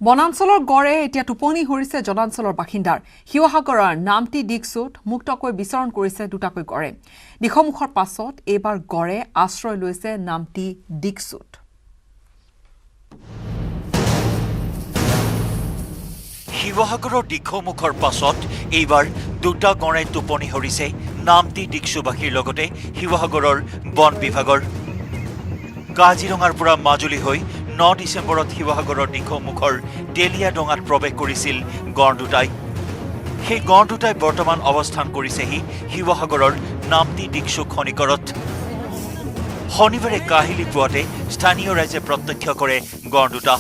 বনাঞ্চলৰ গড়ে এতিয়া টোপনি হৰিছে জনাঞ্চলৰ বাসিন্দাৰ শিৱসাগৰৰ নামটি দিকচুত মুক্তকৈ বিচৰণ কৰিছে দুটাকৈ গড়ে দিখমুখৰ পাছত এইবাৰ গড়ে আশ্ৰয় লৈছে নামটি দিকচুত শিৱসাগৰৰ দিখমুখৰ পাছত এইবাৰ দুটা গড়ে টোপনি হৰিছে নামটি দিকচুবাসীৰ লগতে শিৱসাগৰৰ বন বিভাগৰ কাজিৰঙাৰ পৰা মাজুলী হৈ 9 ডিচেম্বৰত শিৱসাগৰৰ দিখমুখৰ তেলিয়া ডঙাত প্ৰৱেশ কৰিছিল গড় দুটাই সেই গড় দুটাই বৰ্তমান অৱস্থান কৰিছেহি শিৱসাগৰৰ নামটি দিকচু খনিকৰত শনিবাৰে কাহিলি পুৱাতে স্থানীয় ৰাইজে প্ৰত্যক্ষ কৰে গড় দুটা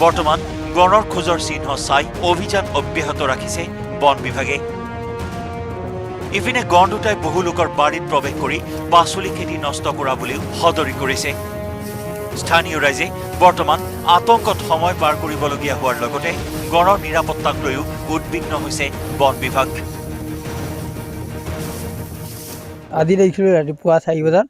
বৰ্তমান গড়ৰ খোজৰ চিহ্ন চাই অভিযান অব্যাহত ৰাখিছে বন বিভাগে ইপিনে গড় দুটাই বহু লোকৰ বাৰীত প্ৰৱেশ কৰি পাচলি খেতি নষ্ট কৰা বুলিও সদৰি কৰিছে স্থানীয় ৰাইজে বৰ্তমান আতংকত সময় পাৰ কৰিবলগীয়া হোৱাৰ লগতে গড়ৰ নিৰাপত্তাক লৈও উদ্বিগ্ন হৈছে বন বিভাগ আজি দেখিছিলোঁ ৰাতিপুৱা 4 বজাত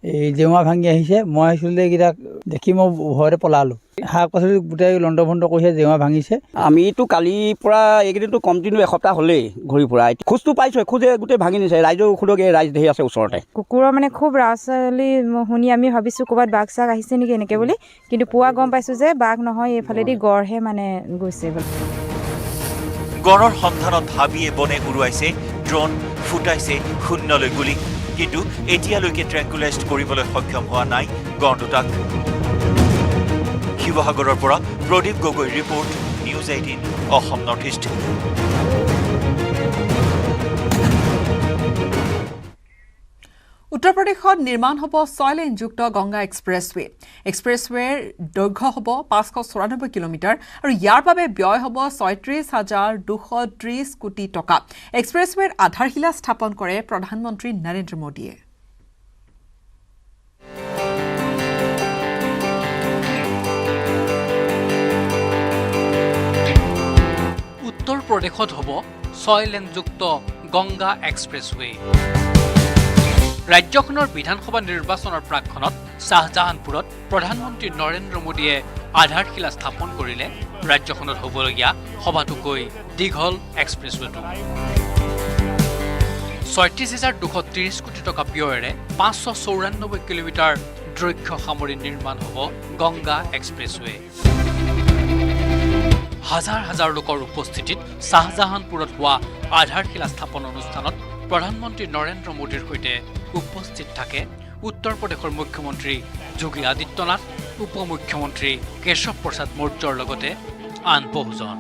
এই জেওৰা ভাঙি আহিছে মই আহিছিলোঁ এইকেইটা দেখি মই ভয়তে পলালোঁ শাক পাচলি গোটেই লণ্ডভণ্ড কৰিছে জেওৰা ভাঙিছে আমিতো কালিৰ পৰা এইকেইদিনটো কণ্টিনিউ এসপ্তাহ হ'লেই ঘূৰি ফুৰা খোজটো পাইছোঁ খোজে গোটেই ভাঙি নিছে ৰাইজৰ খোজকে ৰাইজ ধেৰ আছে ওচৰতে কুকুৰৰ মানে খুব ৰাউচালি শুনি আমি ভাবিছোঁ ক'ৰবাত বাঘ চাঘ আহিছে নেকি এনেকৈ বুলি কিন্তু পুৱা গম পাইছোঁ যে বাঘ নহয় এইফালেদি গড়হে মানে গৈছে গড়ৰ সন্ধানত হাবিয়ে বনে উৰুৱাইছে ড্ৰোন ফুটাইছে শূন্যলৈ গুলী কিন্তু এতিয়ালৈকে ট্ৰেংকুলাইজ কৰিবলৈ সক্ষম হোৱা নাই গড় দুটাক শিৱসাগৰৰ পৰা Pradip Gogoi report news 18 Assam north east উত্তৰ প্ৰদেশত নিৰ্মাণ হ'ব 6 লেনযুক্ত গংগা এক্সপ্ৰেছৱেৰ দৈৰ্ঘ্য হ'ব 594 কিলোমিটাৰ আৰু ইয়াৰ বাবে ব্যয় হ'ব 36,230 কোটি টকা এক্সপ্ৰেছৱেৰ আধাৰশিলা স্থাপন কৰে প্ৰধানমন্ত্ৰী নৰেন্দ্ৰ মোদীয়ে উত্তৰ প্ৰদেশত হ'ব 6 লেনযুক্ত গংগা এক্সপ্ৰেছৱে ৰাজ্যখনৰ বিধানসভা নিৰ্বাচনৰ প্ৰাকখনত শাহজাহানপুৰত প্ৰধানমন্ত্ৰী নৰেন্দ্ৰ মোদীয়ে আধাৰশিলা স্থাপন কৰিলে ৰাজ্যখনত হ'বলগীয়া সবাতোকৈ দীঘল এক্সপ্ৰেছৱেটো 36,230 কোটি টকা ব্যয়েৰে 594 কিলোমিটাৰ দৈৰ্ঘ্য সামৰি নিৰ্মাণ হ'ব গংগা এক্সপ্ৰেছৱে হাজাৰ হাজাৰ লোকৰ উপস্থিতিত শাহজাহানপুৰত হোৱা আধাৰশিলা স্থাপন অনুষ্ঠানত প্ৰধানমন্ত্ৰী নৰেন্দ্ৰ মোদীৰ সৈতে উপস্থিত থাকে উত্তৰ প্ৰদেশৰ মুখ্যমন্ত্ৰী যোগী আদিত্যনাথ উপমুখ্যমন্ত্ৰী কেশৱ প্ৰসাদ মৌৰ্যৰ লগতে আন বহুজন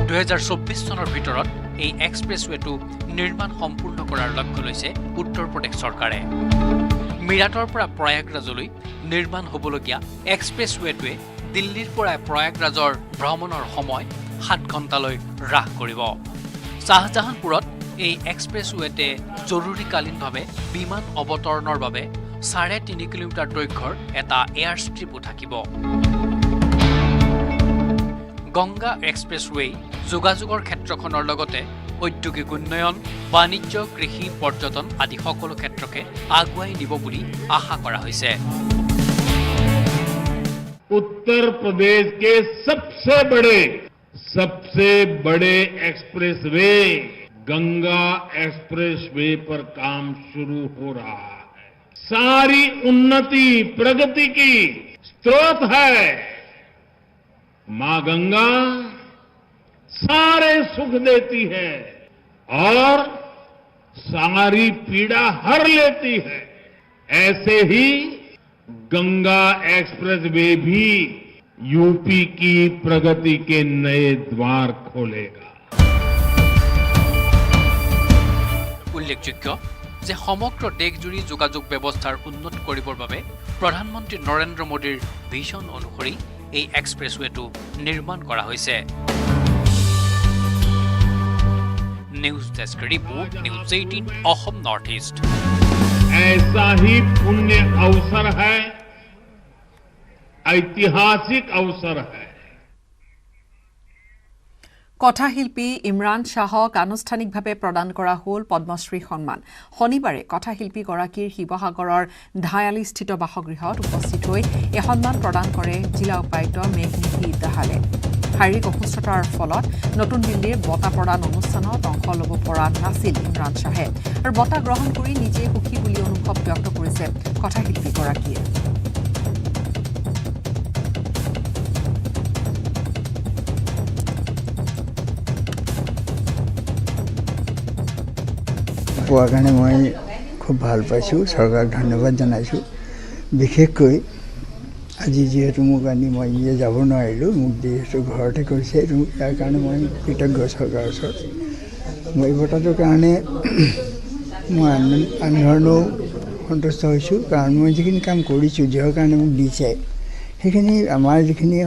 2024 চনৰ ভিতৰত এই এক্সপ্ৰেছৱেটো নিৰ্মাণ সম্পূৰ্ণ কৰাৰ লক্ষ্য লৈছে উত্তৰ প্ৰদেশ চৰকাৰে মিৰাটৰ পৰা প্ৰয়াগৰাজলৈ নিৰ্মাণ হ'বলগীয়া এক্সপ্ৰেছৱেটোৱে দিল্লীৰ পৰা প্ৰয়াগৰাজৰ ভ্ৰমণৰ সময় 7 ঘণ্টালৈ হ্ৰাস কৰিব শাহজাহানপুৰত এই এক্সপ্ৰেছৱেতে জৰুৰীকালীনভাৱে বিমান অৱতৰণৰ বাবে 3.5 কিলোমিটাৰ দৈৰ্ঘ্যৰ এটা এয়াৰ ষ্ট্ৰিপো থাকিব গংগা এক্সপ্ৰেছৱে যোগাযোগৰ ক্ষেত্ৰখনৰ লগতে ঔদ্যোগিক উন্নয়ন বাণিজ্য কৃষি পৰ্যটন আদি সকলো ক্ষেত্ৰকে আগুৱাই নিব বুলি আশা কৰা হৈছে उत्तर प्रदेश के सबसे बड़े एक्सप्रेसवे गंगा एक्सप्रेसवे पर काम शुरू हो रहा है सारी उन्नति प्रगति की स्रोत है मां गंगा सारे सुख देती है और सारी पीड़ा हर लेती है ऐसे ही गंगा एक्सप्रेसवे भी यूपी की प्रगति के नए द्वार खोलेगा উল্লেখযোগ্য যে সমগ্ৰ দেশজুৰি যোগাযোগ ব্যৱস্থাৰ উন্নত কৰিবৰ বাবে প্ৰধানমন্ত্ৰী নৰেন্দ্ৰ মোদীৰ ভিজন অনুসৰি এই এক্সপ্ৰেছৱেটো নিৰ্মাণ কৰা হৈছে news desk report news 18 Assam north east ऐसा ही पुण्य अवसर है ऐतिहासिक अवसर है কথাশিল্পী ইমৰান শ্বাহক আনুষ্ঠানিকভাৱে প্ৰদান কৰা হ'ল পদ্মশ্ৰী সন্মান। শনিবাৰে কথাশিল্পীগৰাকীৰ শিৱসাগৰৰ ধায়ালিস্থিত বাসগৃহত উপস্থিত হৈ এই সন্মান প্ৰদান কৰে জিলা উপায়ুক্ত মেঘনিধি দাহালে। শাৰীৰিক অসুস্থতাৰ ফলত নতুন দিল্লীৰ বঁটা প্ৰদান অনুষ্ঠানত অংশ ল'ব পৰা নাছিল ইমৰান শ্বাহে আৰু বঁটা গ্ৰহণ কৰি নিজে সুখী বুলি অনুভৱ ব্যক্ত কৰিছে কথাশিল্পীগৰাকীয়ে। পোৱাৰ কাৰণে মই খুব ভাল পাইছোঁ, চৰকাৰক ধন্যবাদ জনাইছোঁ। বিশেষকৈ আজি যিহেতু মোক আনি মই নিজে যাব নোৱাৰিলোঁ, মোক যিহেতু ঘৰতে কৰিছে, ইয়াৰ কাৰণে মই কৃতজ্ঞ চৰকাৰৰ ওচৰত। মই এই বঁটাটোৰ কাৰণে মই আন ধৰণেও সন্তুষ্ট হৈছোঁ, কাৰণ মই যিখিনি কাম কৰিছোঁ, যিহৰ কাৰণে মোক দিছে, সেইখিনি আমাৰ যিখিনি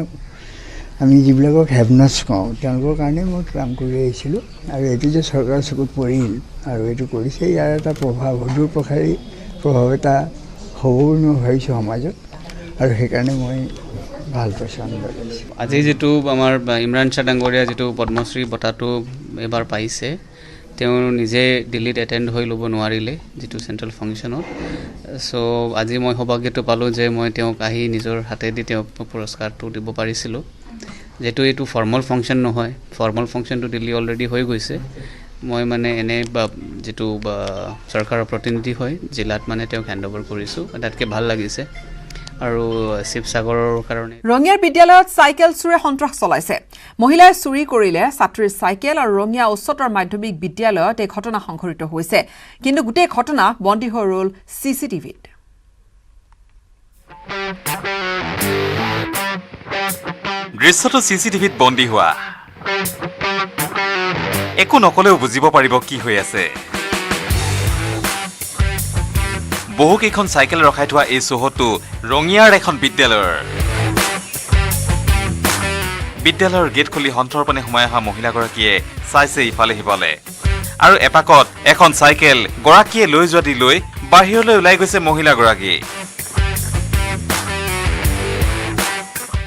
আমি যিবিলাকক হেভনছ কওঁ, তেওঁলোকৰ কাৰণে মই কাম কৰি আহিছিলোঁ। আৰু এইটো যে চৰকাৰৰ চকুত পৰিল আৰু এইটো কৰিছে, ইয়াৰ এটা প্ৰভাৱ, সুদূৰ প্ৰসাৰী প্ৰভাৱ এটা হ'ব বুলি মই ভাবিছোঁ সমাজত, আৰু সেইকাৰণে মই ভাল পাইছোঁ, আনন্দ পাইছোঁ। আজি যিটো আমাৰ ইমৰান শ্বাহ ডাঙৰীয়া যিটো পদ্মশ্ৰী বঁটাটো এইবাৰ পাইছে, তেওঁ নিজে দিল্লীত এটেণ্ড হৈ ল'ব নোৱাৰিলে যিটো চেণ্ট্ৰেল ফাংচনত। চ' আজি মই সৌভাগ্যটো পালোঁ যে মই তেওঁক আহি নিজৰ হাতেদি তেওঁক পুৰস্কাৰটো দিব পাৰিছিলোঁ। যিহেতু এইটো ফৰ্মেল ফাংচন নহয়, ফৰ্মেল ফাংচনটো দিল্লী অলৰেডি হৈ গৈছে। মই মানে এনে যিটো চৰকাৰৰ প্ৰতিনিধি হয় জিলাত মানে তেওঁক হেণ্ড অভাৰ কৰিছোঁ, তাতকৈ ভাল লাগিছে। আৰু শিৱসাগৰৰ কাৰণে ৰঙিয়াৰ বিদ্যালয়ত চাইকেল চুৰে সন্ত্ৰাস চলাইছে। মহিলাই চুৰি কৰিলে ছাত্ৰীৰ চাইকেল আৰু ৰঙিয়া উচ্চতৰ মাধ্যমিক বিদ্যালয়ত এই ঘটনা সংঘটিত হৈছে। কিন্তু গোটেই ঘটনা বন্দী হৈ ৰ'ল CCTVত। দৃশ্যটো CCTVত বন্দী হোৱা। একো নকলেও বুজিব পাৰিব কি হৈ আছে। বহুকেইখন চাইকেল ৰখাই থোৱা এই চৌহদটো ৰঙিয়াৰ এখন বিদ্যালয়ৰ। বিদ্যালয়ৰ গেট খুলি সন্তৰ্পণে সোমাই অহা মহিলাগৰাকীয়ে চাইছে ইফালে সিফালে, আৰু এপাকত এখন চাইকেল গৰাকীয়ে লৈ যোৱা দি লৈ বাহিৰলৈ ওলাই গৈছে মহিলাগৰাকী।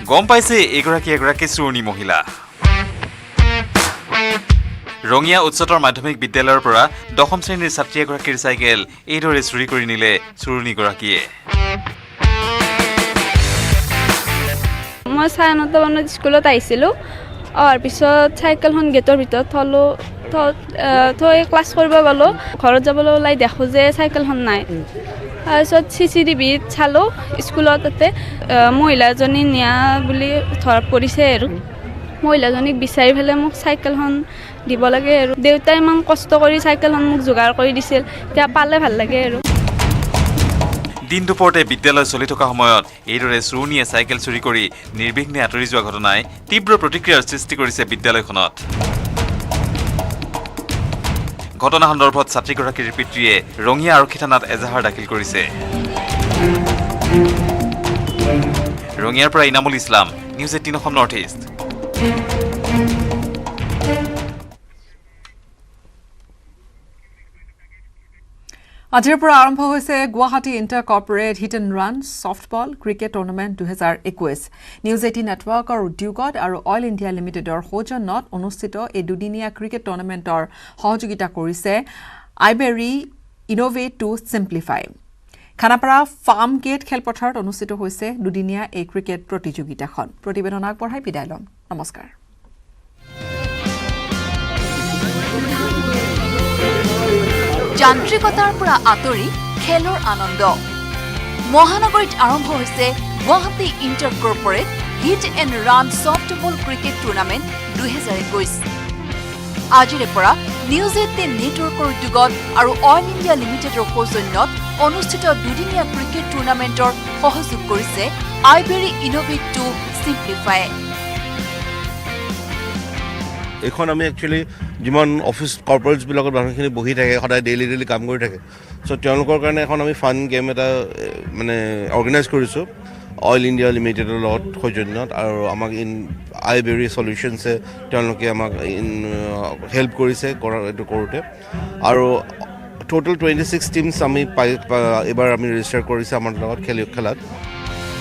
গম পাইছে এগৰাকী চুৰণী মহিলা। ৰঙিয়া উচ্চতৰ মাধ্যমিক বিদ্যালয়ৰ পৰা 10ম শ্ৰেণীৰ ছাত্ৰী এগৰাকীৰ চাইকেল এইদৰে চুৰি কৰি নিলে চুৰণীগৰাকীয়ে। মই 9:30 মানত স্কুলত আহিছিলোঁ। অহাৰ পিছত চাইকেলখন গেটৰ ভিতৰত থৈ ক্লাছ কৰিব গ'লোঁ। ঘৰত যাবলৈ ওলাই দেখোঁ যে চাইকেলখন নাই। তাৰপিছত CCTVত চালোঁ স্কুলত, তাতে মহিলা এজনী নিয়া বুলি ধৰা পৰিছে আৰু মহিলাজনীক বিচাৰি পেলাই মোক চাইকেলখন দিব লাগে আৰু দেউতাই ইমান কষ্ট কৰি চাইকেলখন মোক যোগাৰ কৰি দিছিল, এতিয়া পালে ভাল লাগে আৰু। দিন দুপৰতে বিদ্যালয় চলি থকা সময়ত এইদৰে চুৰণীয়ে চাইকেল চুৰি কৰি নিৰ্বিঘ্নে আঁতৰি যোৱা ঘটনাই তীব্ৰ প্ৰতিক্ৰিয়াৰ সৃষ্টি কৰিছে বিদ্যালয়খনত। ঘটনা সন্দৰ্ভত ছাত্ৰীগৰাকীৰ পিতৃয়ে ৰঙিয়া আৰক্ষী থানাত এজাহাৰ দাখিল কৰিছে। ৰঙিয়াৰ পৰা Inamul Islam, news 18 Assam north east. আজিৰ পৰা আৰম্ভ হৈছে Guwahati inter corporate hit and run softball cricket tournament 2021। News 18 নেটৱৰ্কৰ উদ্যোগত আৰু অইল ইণ্ডিয়া লিমিটেডৰ সৌজন্যত অনুষ্ঠিত এই দুদিনীয়া ক্ৰিকেট টুৰ্ণামেণ্টৰ সহযোগিতা কৰিছে আইবেৰী innovate to simplify. Khanapara farm gate খেলপথাৰত অনুষ্ঠিত হৈছে দুদিনীয়া এই ক্ৰিকেট প্ৰতিযোগিতাখন। প্ৰতিবেদন আগবঢ়াই বিদায় ল'ম। নমস্কাৰ। যান্ত্ৰিকতাৰ পৰা আঁতৰি খেলৰ আনন্দ। মহানগৰীত আৰম্ভ হৈছে Guwahati inter corporate hit and run softball cricket tournament 2021। আজিৰে পৰা নিউজ 18 নেটৱৰ্কৰ উদ্যোগত আৰু অইল ইণ্ডিয়া লিমিটেডৰ সৌজন্যত অনুষ্ঠিত দুদিনীয়া ক্ৰিকেট টুৰ্ণামেণ্টৰ সহযোগ কৰিছে আইবেৰী ইনোভেট টু ছিম্প্লিফাই। এইখন আমি একচুৱেলি যিমান অফিচ কৰ্পৰেটছবিলাকত মানুহখিনি বহি থাকে, সদায় ডেইলি কাম কৰি থাকে, চ' তেওঁলোকৰ কাৰণে এখন আমি ফান গেম এটা মানে অৰ্গেনাইজ কৰিছোঁ অইল ইণ্ডিয়া লিমিটেডৰ লগত সৌজন্যত। আৰু আমাক আইবেৰী চলিউশ্যনছে তেওঁলোকে আমাক হেল্প কৰিছে এইটো কৰোঁতে। আৰু টোটেল 26 টিমছ আমি এইবাৰ আমি ৰেজিষ্টাৰ কৰিছে আমাৰ লগত খেলাত।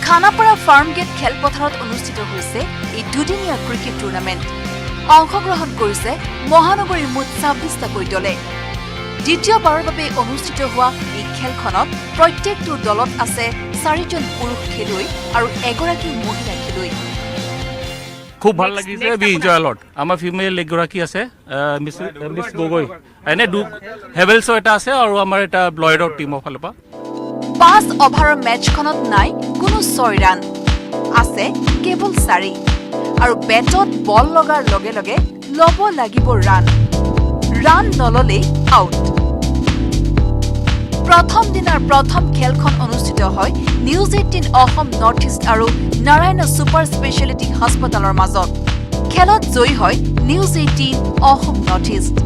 খানাপাৰা ফাৰ্ম গেট খেলপথাৰত অনুষ্ঠিত হৈছে এই দুদিনীয়া ক্ৰিকেট টুৰ্ণামেণ্ট। অংশগ্ৰহণ কৰিছে মহানগৰীৰ মুঠ 26টাকৈ দলে। দ্বিতীয়বাৰৰ বাবে অনুষ্ঠিত হোৱা এই খেলখনত প্ৰত্যেকটো দলত আছে 4জন পুৰুষ খেলুৱৈ আৰু 1গৰাকী মহিলা খেলুৱৈ। খুব ভাল লাগিছে, বি এনজয় লট। আমাৰ ফিমেল এগৰাকী আছে মিছ গগৈ, এনে হেভেলছৰ এটা আছে আৰু আমাৰ এটা ব্লয়ডৰ টিমৰ ফালৰ পৰা। 5 অভাৰৰ মেচখনত নাই কোনো 6 ৰান, আছে কেৱল 4 আৰু বেটত বল লগাৰ লগে লগে ল'ব লাগিব ৰান। Run নললেই out. প্ৰথম দিনাৰ প্ৰথম খেলখন অনুষ্ঠিত হয় নিউজ 18 অসম নৰ্থ ইষ্ট আৰু নাৰায়ণ ছুপাৰ স্পেচিয়েলিটি হাস্পতালৰ মাজত। খেলত জয়ী হয় নিউজ 18 অসম নৰ্থ ইষ্ট।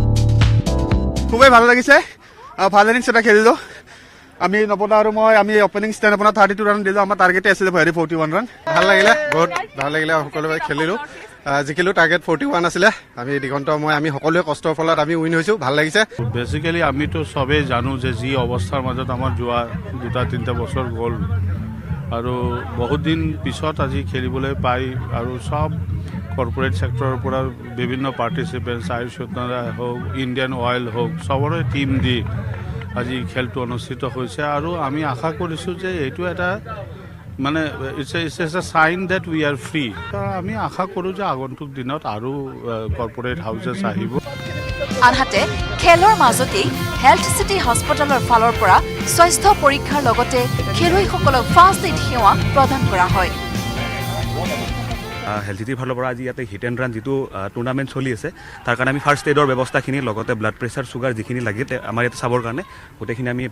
খুবেই ভাল লাগিছে, ভাল ইনিংছ এটা খেলিলোঁ আমি। নপনা আৰু মই আমি অপেনিং ষ্টেণ্ড আপোনাৰ 32 ৰান দিলোঁ। আমাৰ টাৰ্গেটে আছিলে 41 ৰান। ভাল লাগিলে, বহুত ভাল লাগিলে। সকলোৱে খেলিলোঁ, জিকিলোঁ। টাৰ্গেট 41 আছিলে। আমি দিগন্ত আমি সকলোৱে কষ্টৰ ফলত আমি উইন হৈছোঁ, ভাল লাগিছে। বেচিকেলি আমিতো চবেই জানো যে যি অৱস্থাৰ মাজত আমাৰ যোৱা 2-3 বছৰ গ'ল আৰু বহুত দিন পিছত আজি খেলিবলৈ পাই আৰু চব কৰ্পৰেট ছেক্টৰৰ পৰা বিভিন্ন পাৰ্টিচিপেণ্টছ, আয়ুষ যোজনা হওক, ইণ্ডিয়ান অইল হওক, চবৰে টীম দি আজি খেলটো অনুষ্ঠিত হৈছে আৰু আমি আশা কৰিছোঁ যে এইটো এটা মানে it's a sign that we are free. আমি আশা কৰোঁ যে আগন্তুক দিনত আৰু কৰ্পৰেট হাউচেছ আহিব। আনহাতে খেলৰ মাজতেই হেল্থ চিটি হাস্পতালৰ ফালৰ পৰা স্বাস্থ্য পৰীক্ষাৰ লগতে খেলুৱৈসকলক ফাৰ্ষ্ট এইড সেৱা প্ৰদান কৰা হয়। হেল্থ চিটিৰ ফালৰ পৰা আজি ইয়াতে হিট এণ্ড ৰান যিটো টুৰ্ণামেণ্ট চলি আছে তাৰ কাৰণে আমি ফাৰ্ষ্ট এইডৰ ব্যৱস্থাখিনি লগতে ব্লাড প্ৰেছাৰ চুগাৰ যিখিনি লাগে আমাৰ ইয়াতে চাবৰ কাৰণে গোটেইখিনি আমি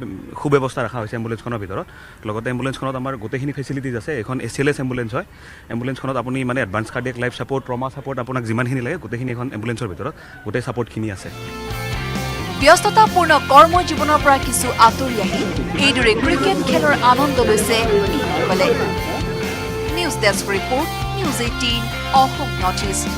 সুব্যৱস্থা ৰখা হৈছে এম্বুলেঞ্চখনৰ ভিতৰত। লগতে এম্বুলেঞ্চখনত আমাৰ গোটেইখিনি ফেচিলিটিজ আছে। এখন SLS এম্বুলেঞ্চ হয়। এম্বুলেঞ্চখনত আপুনি মানে advance cardiac life support, trauma support আপোনাক যিমানখিনি লাগে গোটেইখিনি এখন এম্বুলেঞ্চৰ ভিতৰত গোটেই ছাপৰ্টখিনি আছে। ব্যস্ততাপূৰ্ণ কৰ্মজীৱনৰ পৰা কিছু আঁতৰি আহি এইদৰে ক্ৰিকেট খেলৰ আনন্দ লৈছে এইসকলে। News desk report, news 18 Assam north east.